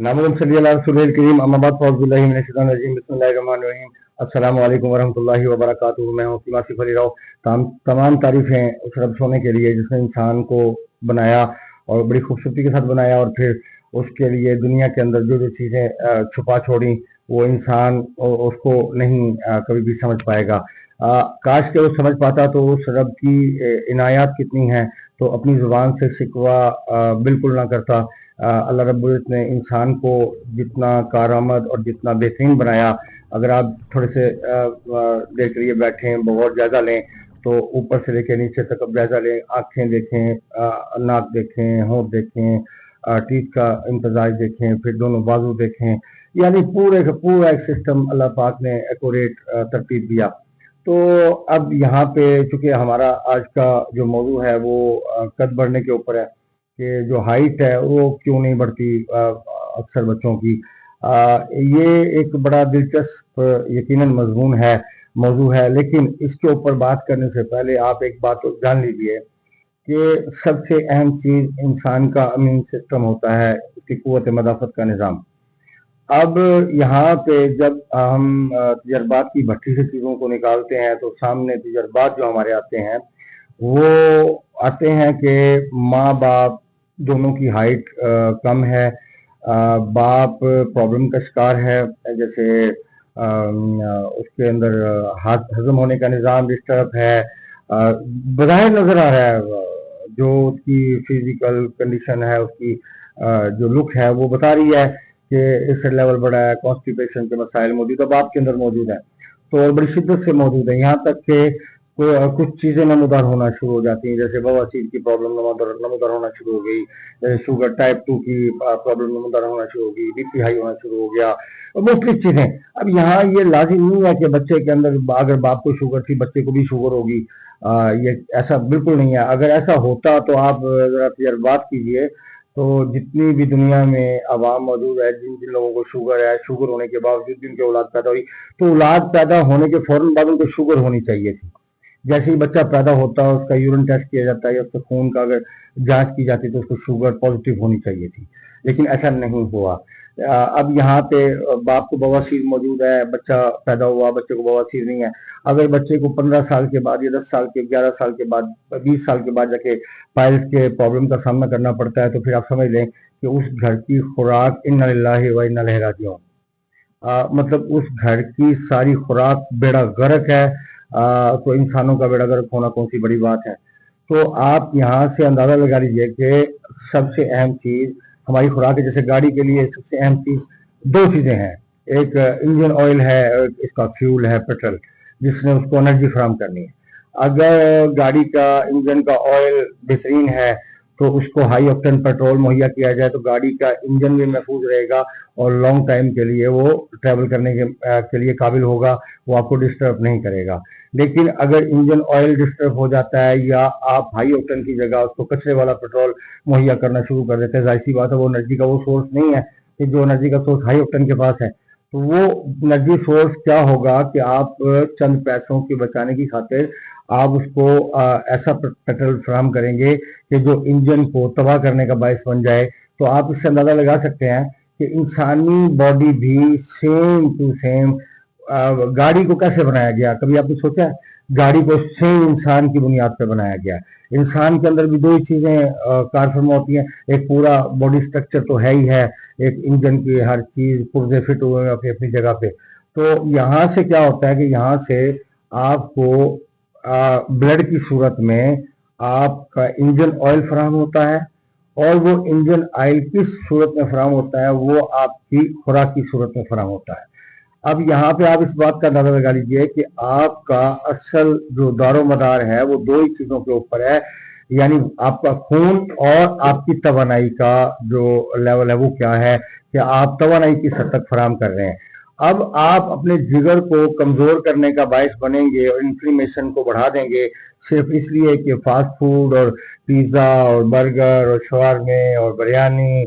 नामुम सल्ली अला रसूलिल करीम अम्मा बाद फ़ौज़ुबिल्लाहि मिनश शैतानिर रजीम बिस्मिल्लाहिर रहमानिर रहीम अस्सलामु अलैकुम वरहमतुल्लाहि वबरकातुहू। मैं हूं सिमासिफ अली राव। तमाम तारीफ़ें उस रब सोने के लिए जिसने इंसान को बनाया और बड़ी खूबसूरती के साथ बनाया, और फिर उसके लिए दुनिया के अंदर जो जो चीज़ें छुपा छोड़ी वो इंसान उसको नहीं कभी भी समझ पाएगा। काश के वो समझ पाता तो उस रब की इनायत कितनी हैं, तो अपनी ज़ुबान से शिकवा बिल्कुल ना करता। अल्लाह रब्बुल इज़्ज़त ने इंसान को जितना कारआमद और जितना बेहतरीन बनाया, अगर आप थोड़े से देर के लिए बैठें, बहुत जायजा लें, तो ऊपर से लेकर नीचे तक अब जायजा लें। आँखें देखें, नाक देखें, होंठ देखें, टीथ का इम्तजाज देखें, फिर दोनों बाजू देखें, यानी पूरे का पूरा एक सिस्टम अल्लाह पाक ने एक्यूरेट तरतीब दिया। तो अब यहाँ पे चूंकि हमारा आज का जो मौजू है वो कद बढ़ने के ऊपर है कि जो हाइट है वो क्यों नहीं बढ़ती अक्सर बच्चों की। ये एक बड़ा दिलचस्प यकीनन मजमून है, मौजू है, लेकिन इसके ऊपर बात करने से पहले आप एक बात तो जान लीजिए कि सबसे अहम चीज इंसान का इम्यून सिस्टम होता है, उसकी कुव्वत मदाफत का निज़ाम। अब यहाँ पे जब हम तजर्बात की भट्टी से चीज़ों को निकालते हैं तो सामने तजर्बात जो हमारे आते हैं वो आते हैं कि माँ बाप दोनों की हाइट कम है, बाप प्रॉब्लम का शिकार है, जैसे उसके अंदर हजम होने का निज़ाम डिस्टर्ब है। बज़ाहिर नज़र आ रहा है जो उसकी फिजिकल कंडीशन है, उसकी जो लुक है वो बता रही है कि एसिड लेवल बढ़ा है, कॉन्स्टिपेशन के मसाइल मौजूद है, बाप के अंदर मौजूद है, तो और बड़ी शिद्दत से मौजूद है। यहाँ तक कि कुछ चीज़ें नमूदार होना शुरू हो जाती हैं, जैसे बवासीर की प्रॉब्लम नमूदार होना शुरू हो गई, जैसे शुगर टाइप 2 की प्रॉब्लम नमूदार होना शुरू हो गई, बीपी हाई होना शुरू हो गया, और मुख्तलिफ चीज़ें। अब यहाँ ये लाजिम नहीं है कि बच्चे के अंदर अगर बाप को शुगर थी बच्चे को भी शुगर होगी, ये ऐसा बिल्कुल नहीं है। अगर ऐसा होता तो आप ज़रा तजर्बात कीजिए, तो जितनी भी दुनिया में आवाम मौजूद है, जिन जिन लोगों को शुगर है, शुगर होने के बावजूद भी उनकी औलाद पैदा हुई, तो औलाद पैदा होने के फौरन बाद उनको शुगर होनी चाहिए थी। जैसे ही बच्चा पैदा होता है उसका यूरिन टेस्ट किया जाता है या उसका खून का अगर जांच की जाती तो उसको शुगर पॉजिटिव होनी चाहिए थी, लेकिन ऐसा नहीं हुआ। अब यहाँ पे बाप को बवासीर मौजूद है, बच्चा पैदा हुआ, बच्चे को बवासीर नहीं है। अगर बच्चे को 15 साल के बाद या 10 साल के 11 साल के बाद 20 साल के बाद जाके पाइल्स के प्रॉब्लम का सामना करना पड़ता है, तो फिर आप समझ लें कि उस घर की खुराक इन्ना लिल्लाहि व इन्ना इलैहि राजिऊन, मतलब उस घर की सारी खुराक बेड़ा गर्क है। तो इंसानों का बेड़ा गर्क होना कौन सी बड़ी बात है। तो आप यहाँ से अंदाजा लगा लीजिए कि सबसे अहम चीज हमारी खुराक है। जैसे गाड़ी के लिए सबसे अहम चीज दो चीजें हैं, एक इंजन ऑयल है, एक इसका फ्यूल है पेट्रोल, जिसने उसको एनर्जी फराहम करनी है। अगर गाड़ी का इंजन का ऑयल बेहतरीन है तो उसको हाई ऑक्टेन पेट्रोल मुहैया किया जाए तो गाड़ी का इंजन भी महफूज रहेगा और लॉन्ग टाइम के लिए वो ट्रैवल करने के लिए काबिल होगा, वो आपको डिस्टर्ब नहीं करेगा। लेकिन अगर इंजन ऑयल डिस्टर्ब हो जाता है या आप हाई ऑक्टेन की जगह उसको कचरे वाला पेट्रोल मुहैया करना शुरू कर देते हैं, जाहिर सी बात है वो एनर्जी का वो सोर्स नहीं है कि जो एनर्जी का सोर्स हाई ऑक्टेन के पास है। तो वो एनर्जी सोर्स क्या होगा कि आप चंद पैसों के बचाने की खातिर आप उसको ऐसा पेट्रोल फराहम करेंगे कि जो इंजन को तबाह करने का बायस बन जाए। तो आप इससे अंदाजा लगा सकते हैं कि इंसानी बॉडी भी सेम टू सेम गाड़ी को कैसे बनाया गया। कभी आपने सोचा है? गाड़ी को सेम इंसान की बुनियाद पर बनाया गया। इंसान के अंदर भी दो ही चीजें कारफर्मा होती हैं, एक पूरा बॉडी स्ट्रक्चर तो है ही है, एक इंजन की हर चीज पुर्जे फिट हुए हैं अपनी अपनी जगह पे। तो यहाँ से क्या होता है कि यहाँ से आपको ब्लड की सूरत में आपका इंजन ऑयल फराहम होता है, और वो इंजन ऑयल किस सूरत में फराहम होता है, वो आपकी खुराक की सूरत में फराहम होता है। अब यहाँ पे आप इस बात का अंदाजा लगा लीजिए कि आपका असल जो दारो मदार है वो दो ही चीजों के ऊपर है, यानी आपका खून और आपकी तवानाई का जो लेवल है वो क्या है, कि आप तवानाई किस हद तक फराहम कर रहे हैं। अब आप अपने जिगर को कमजोर करने का बायस बनेंगे और इन्फ्लेमेशन को बढ़ा देंगे सिर्फ इसलिए कि फास्ट फूड और पिज्जा और बर्गर और शवारमे और बिरयानी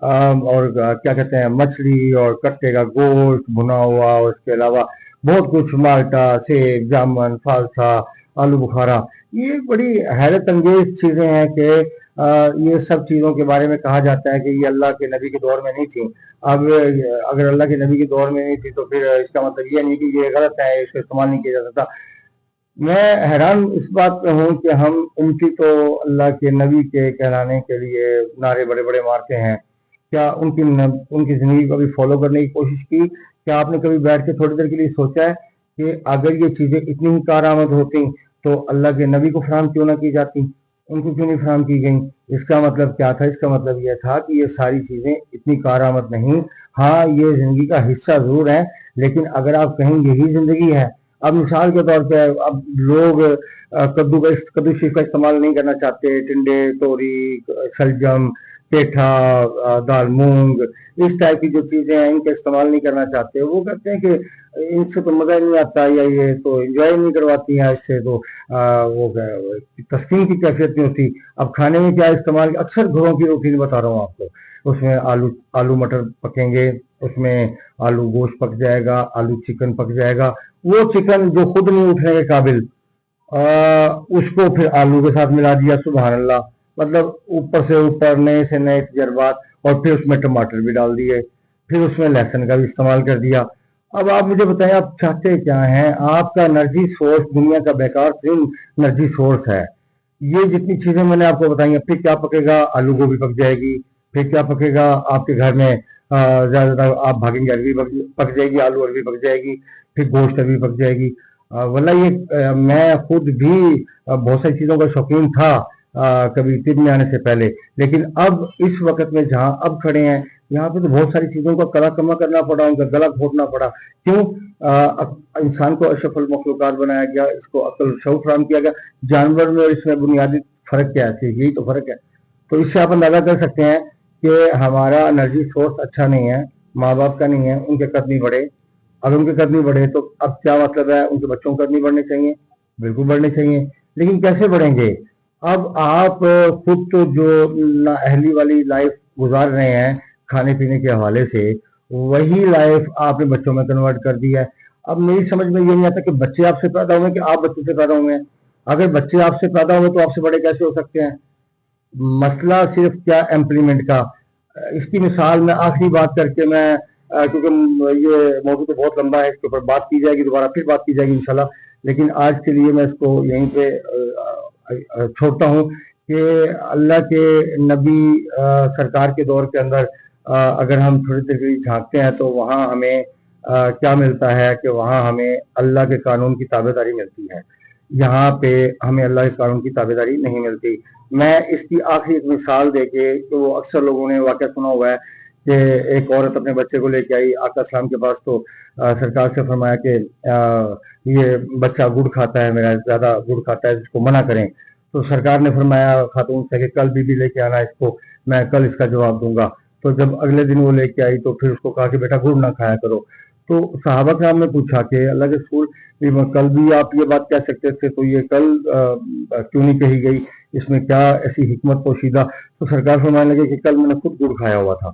और क्या कहते हैं मछली और कट्टे का गोश्त भुना हुआ, और इसके अलावा बहुत कुछ, माल्टा, सेब, जामुन, फालसा, आलू बुखारा। ये बड़ी हैरत अंगेज चीजें हैं कि یہ سب چیزوں کے بارے میں کہا جاتا ہے کہ یہ اللہ کے نبی کے دور میں نہیں تھی. اب اگر اللہ کے نبی کے دور میں نہیں تھی تو پھر اس کا مطلب یہ نہیں کہ یہ غلط ہے, اس کا استعمال نہیں کیا جا سکتا. میں حیران اس بات پہ ہوں کہ ہم امتی تو اللہ کے نبی کے کہلانے کے لیے نعرے بڑے بڑے مارتے ہیں. کیا ان کی زندگی کو بھی فالو کرنے کی کوشش کی؟ کیا آپ نے کبھی بیٹھ کے تھوڑی دیر کے لیے سوچا ہے کہ اگر یہ چیزیں اتنی ہی کارآمد ہوتی تو اللہ کے نبی کو فراہم کیوں نہ کی جاتی, ان کو کیوں نہیں فراہم کی گئیں؟ اس کا مطلب کیا تھا؟ اس کا مطلب یہ تھا کہ یہ ساری چیزیں اتنی کارآمد نہیں. ہاں, یہ زندگی کا حصہ ضرور ہے, لیکن اگر آپ کہیں یہی زندگی ہے. اب مثال کے طور پہ اب لوگ کدو شیف کا استعمال نہیں کرنا چاہتے, ٹنڈے, توری, شلجم, پیٹھا, دال مونگ, اس ٹائپ کی جو چیزیں ہیں ان کا استعمال نہیں کرنا چاہتے. وہ کہتے ہیں کہ ان سے تو مزہ نہیں آتا, یا یہ تو انجوائے نہیں کرواتی ہیں, اس سے تو وہ تسکین کی کیفیت نہیں ہوتی. اب کھانے میں کیا استعمال, اکثر گھروں کی روٹین بتا رہا ہوں آپ کو, اس میں آلو مٹر پکیں گے, اس میں آلو گوشت پک جائے گا, آلو چکن پک جائے گا. وہ چکن جو خود نہیں اٹھنے کے قابل, اس کو پھر آلو کے ساتھ ملا دیا. سبحان اللہ, مطلب اوپر سے اوپر نئے سے نئے تجربات. اور پھر اس میں ٹماٹر بھی ڈال دیے, پھر اس میں لہسن کا بھی استعمال کر دیا. اب آپ مجھے بتائیں آپ چاہتے کیا ہیں؟ آپ کا انرجی سورس دنیا کا بیکار ترین انرجی سورس ہے. یہ جتنی چیزیں میں نے آپ کو بتائی ہیں, پھر کیا پکے گا؟ آلو گوبھی پک جائے گی. پھر کیا پکے گا آپ کے گھر میں؟ زیادہ تر آپ بھاگیں گے, اروی پک جائے گی, آلو اروی پک جائے گی, پھر گوشت اروی پک جائے گی. واللہ یہ میں خود بھی بہت ساری چیزوں کا شوقین تھا کبھی طب میں آنے سے پہلے, لیکن اب اس وقت میں جہاں اب کھڑے ہیں یہاں پہ تو بہت ساری چیزوں کا کلا کما کرنا پڑا, ان کا گلا گھونٹنا پڑا. کیوں؟ انسان کو اشرف المخلوقات بنایا گیا, اس کو عقل شعور فراہم کیا گیا. جانور میں اور اس میں بنیادی فرق کیا ہے؟ یہی تو فرق ہے. تو اس سے آپ اندازہ کر سکتے ہیں کہ ہمارا انرجی سورس اچھا نہیں ہے, ماں باپ کا نہیں ہے, ان کے قد نہیں بڑھے. اگر ان کے قد نہیں بڑھے تو اب کیا مطلب ہے؟ ان کے بچوں کے قد نہیں بڑھنے چاہیے, بالکل بڑھنے چاہیے, لیکن کیسے بڑھیں گے؟ اب آپ خود تو جو نااہلی والی لائف گزار رہے ہیں کھانے پینے کے حوالے سے, وہی لائف آپ نے بچوں میں کنورٹ کر دی ہے. اب میری سمجھ میں یہ نہیں آتا کہ بچے آپ سے پیدا ہوئے کہ آپ بچوں سے پیدا ہوئے ہیں. اگر بچے آپ سے پیدا ہوئے تو آپ سے بڑے کیسے ہو سکتے ہیں؟ مسئلہ صرف کیا امپلیمنٹ کا. اس کی مثال میں آخری بات کر کے میں, کیونکہ یہ موضوع تو بہت لمبا ہے, اس کے اوپر بات کی جائے گی, دوبارہ پھر بات کی جائے گی انشاءاللہ, لیکن آج کے لیے میں اس کو یہیں پہ چھوڑتا ہوں کہ اللہ کے نبی سرکار کے دور کے اندر اگر ہم تھوڑی دیر جھانکتے ہیں تو وہاں ہمیں کیا ملتا ہے کہ وہاں ہمیں اللہ کے قانون کی تابع داری ملتی ہے. یہاں پہ ہمیں اللہ کے قانون کی تابع داری نہیں ملتی. میں اس کی آخری ایک مثال دے کے, کہ وہ اکثر لوگوں نے واقعہ سنا ہوا ہے کہ ایک عورت اپنے بچے کو لے کے آئی آقا السلام کے پاس, تو سرکار سے فرمایا کہ یہ بچہ گڑ کھاتا ہے, میرا زیادہ گڑ کھاتا ہے, اس کو منع کریں. تو سرکار نے فرمایا خاتون سے کہ کل بھی لے کے آنا اس کو, میں کل اس کا جواب دوں گا. تو جب اگلے دن وہ لے کے آئی تو پھر اس کو کہا کہ بیٹا گڑ نہ کھایا کرو. تو صحابہ کرام نے پوچھا کہ اللہ کے رسول کل بھی آپ یہ بات کہہ سکتے تھے, تو یہ کل کیوں نہیں کہی گئی؟ اس میں کیا ایسی حکمت پوشیدہ؟ تو سرکار فرمانے لگے کہ کل میں نے خود گڑ کھایا ہوا تھا.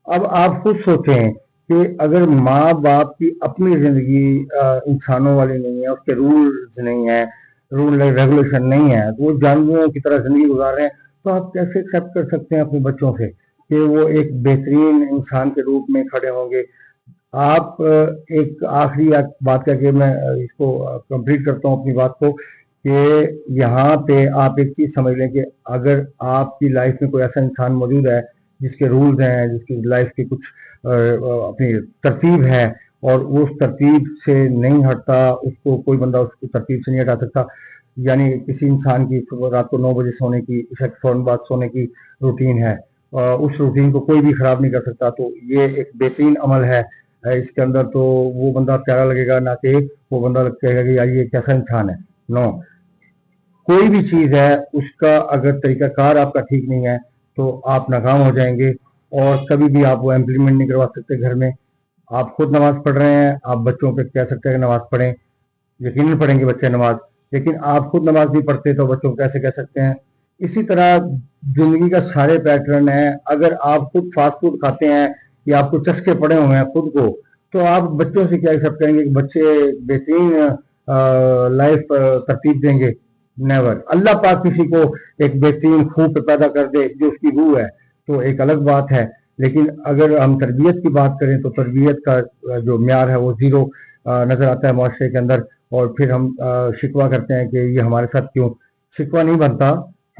اب آپ خود سوچیں کہ اگر ماں باپ کی اپنی زندگی انسانوں والی نہیں ہے, اس کے رولز نہیں ہیں, رول ریگولیشن نہیں ہے, تو وہ جانوروں کی طرح زندگی گزار رہے ہیں, تو آپ کیسے ایکسیپٹ کر سکتے ہیں اپنے بچوں سے کہ وہ ایک بہترین انسان کے روپ میں کھڑے ہوں گے؟ آپ ایک آخری بات کر کے میں اس کو کمپلیٹ کرتا ہوں اپنی بات کو, کہ یہاں پہ آپ ایک چیز سمجھ لیں کہ اگر آپ کی لائف میں کوئی ایسا انسان موجود ہے جس کے رولز ہیں, جس کی لائف کی کچھ اپنی ترتیب ہے, اور وہ اس ترتیب سے نہیں ہٹتا, اس کو کوئی بندہ اس کی ترتیب سے نہیں ہٹا سکتا. یعنی کسی انسان کی رات کو 9 بجے سونے کی, عشاء کے فوراً بعد سونے کی روٹین ہے, اس روٹین کو کوئی بھی خراب نہیں کر سکتا, تو یہ ایک بہترین عمل ہے اس کے اندر. تو وہ بندہ پیارا لگے گا, نہ کہ وہ بندہ کہے گا کہ یار یہ کیسا انسان ہے. نو, کوئی بھی چیز ہے اس کا اگر طریقہ کار آپ کا ٹھیک نہیں ہے تو آپ ناکام ہو جائیں گے, اور کبھی بھی آپ وہ امپلیمنٹ نہیں کروا سکتے گھر میں. آپ خود نماز پڑھ رہے ہیں, آپ بچوں پہ کہہ سکتے ہیں کہ نماز پڑھیں, یقیناً پڑھیں گے بچے نماز, لیکن آپ خود نماز نہیں پڑھتے تو بچوں کو کیسے کہہ سکتے ہیں؟ اسی طرح زندگی کا سارے پیٹرن ہے. اگر آپ خود فاسٹ فوڈ کھاتے ہیں یا آپ کو چسکے پڑے ہوئے ہیں خود کو, تو آپ بچوں سے کیا ایکسیپٹ کریں گے کہ بچے بہترین لائف ترتیب دیں گے؟ नेवर। अल्लाह पाक किसी को एक बेहतरीन खूह पे पैदा कर दे जो उसकी रूह है तो एक अलग बात है, लेकिन अगर हम तरबियत की बात करें तो तरबियत का जो म्यार है वो ज़ीरो नज़र आता है माशरे के अंदर। और फिर हम शिकवा करते हैं कि ये हमारे साथ क्यों। शिकवा नहीं बनता,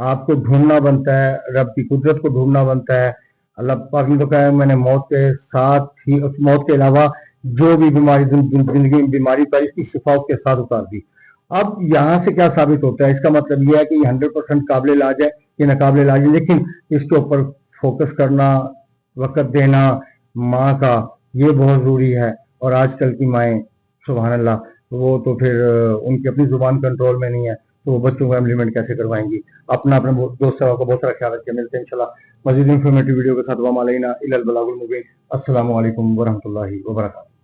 आपको ढूंढना बनता है, रब की कुदरत को ढूंढना बनता है। अल्लाह पाक ने तो कहा है मैंने मौत के साथ ही, मौत के अलावा जो भी बीमारी जिंदगी में बीमारी पाई इसकी शिफा उसके साथ उतार दी। अब यहाँ से क्या साबित होता है, इसका मतलब यह है कि ये 100% काबिल इलाज है, ये नाकाबिल इलाज है, लेकिन इसके ऊपर फोकस करना, वक़्त देना माँ का, ये बहुत ज़रूरी है। और आजकल की माएँ सुभान अल्लाह, वो तो फिर उनकी अपनी ज़ुबान कंट्रोल में नहीं है, तो वो बच्चों को इम्प्लीमेंट कैसे करवाएंगी। अपने दोस्त का बहुत सारा ख्याल रखिए। मिलते हैं इंशाल्लाह मज़ीद इन्फॉर्मेटिव वीडियो के साथ। वमा अलैना इल्लल बलागुल मुबीन। अस्सलामु अलैकुम वरहमतुल्लाहि वबरकातुहू।